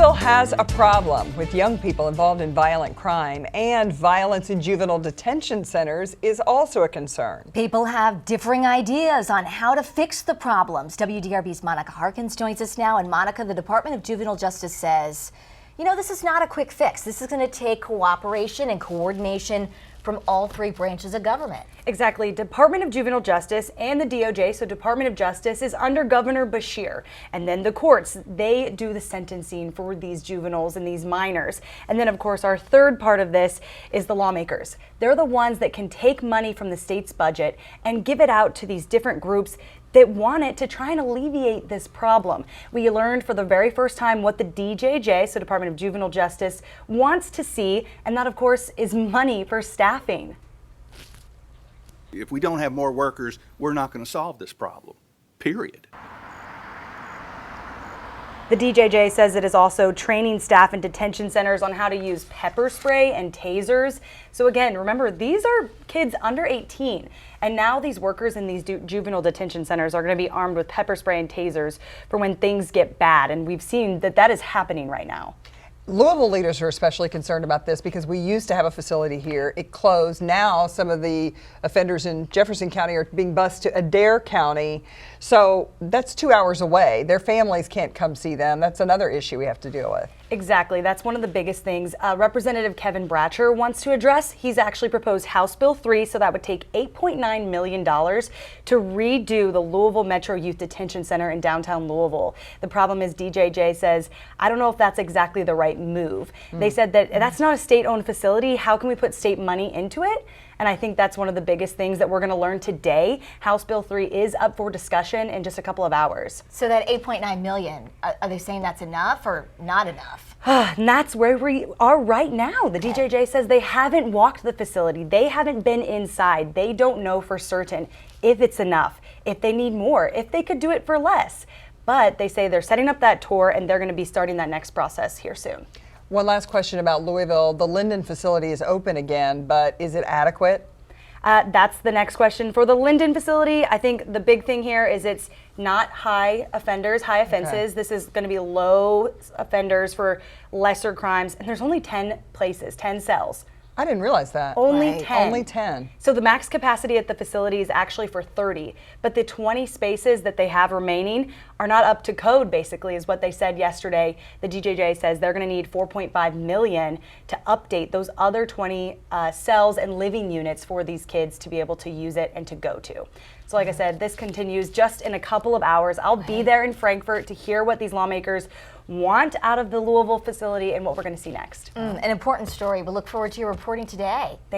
Louisville has a problem with young people involved in violent crime, and violence in juvenile detention centers is also a concern. People have differing ideas on how to fix the problems. WDRB's Monica Harkins joins us now, and Monica, the Department of Juvenile Justice says, you know, this is not a quick fix. This is going to take cooperation and coordination from all three branches of government. Exactly. Department of Juvenile Justice and the DOJ, so Department of Justice is under Governor Beshear, and then the courts, they do the sentencing for these juveniles and these minors. And then of course our third part of this is the lawmakers. They're the ones that can take money from the state's budget and give it out to these different groups that want it to try and alleviate this problem. We learned for the very first time what the DJJ, so Department of Juvenile Justice, wants to see, and that of course is money for staffing. If we don't have more workers, we're not going to solve this problem, period. The DJJ says it is also training staff in detention centers on how to use pepper spray and tasers. So again, remember, these are kids under 18. And now these workers in these juvenile detention centers are going to be armed with pepper spray and tasers for when things get bad. And we've seen that that is happening right now. Louisville leaders are especially concerned about this because we used to have a facility here. It closed. Now some of the offenders in Jefferson County are being bused to Adair County. So that's 2 hours away. Their families can't come see them. That's another issue we have to deal with. Exactly. That's one of the biggest things Representative Kevin Bratcher wants to address. He's actually proposed House Bill 3, so that would take $8.9 million to redo the Louisville Metro Youth Detention Center in downtown Louisville. The problem is DJJ says, I don't know if that's exactly the right move. They said that that's not a state-owned facility. How can we put state money into it? And I think that's one of the biggest things that we're going to learn today. House Bill 3 is up for discussion in just a couple of hours. So that $8.9 million, are they saying that's enough or not enough? And that's where we are right now. The DJJ says they haven't walked the facility. They haven't been inside. They don't know for certain if it's enough, if they need more, if they could do it for less. But they say they're setting up that tour and they're going to be starting that next process here soon. One last question about Louisville. The Linden facility is open again, but is it adequate? That's the next question for the Linden facility. I think the big thing here is it's not high offenders, high offenses. Okay. This is going to be low offenders for lesser crimes. And there's only 10 places, 10 cells. I didn't realize that. Only 10. Only 10. So the max capacity at the facility is actually for 30, but the 20 spaces that they have remaining are not up to code, basically, is what they said yesterday. The DJJ says they're going to need $4.5 million to update those other 20 cells and living units for these kids to be able to use it and to go to. So like I said, this continues just in a couple of hours. I'll be there in Frankfort to hear what these lawmakers want out of the Louisville facility and what we're going to see next. An important story. We'll look forward to your reporting today.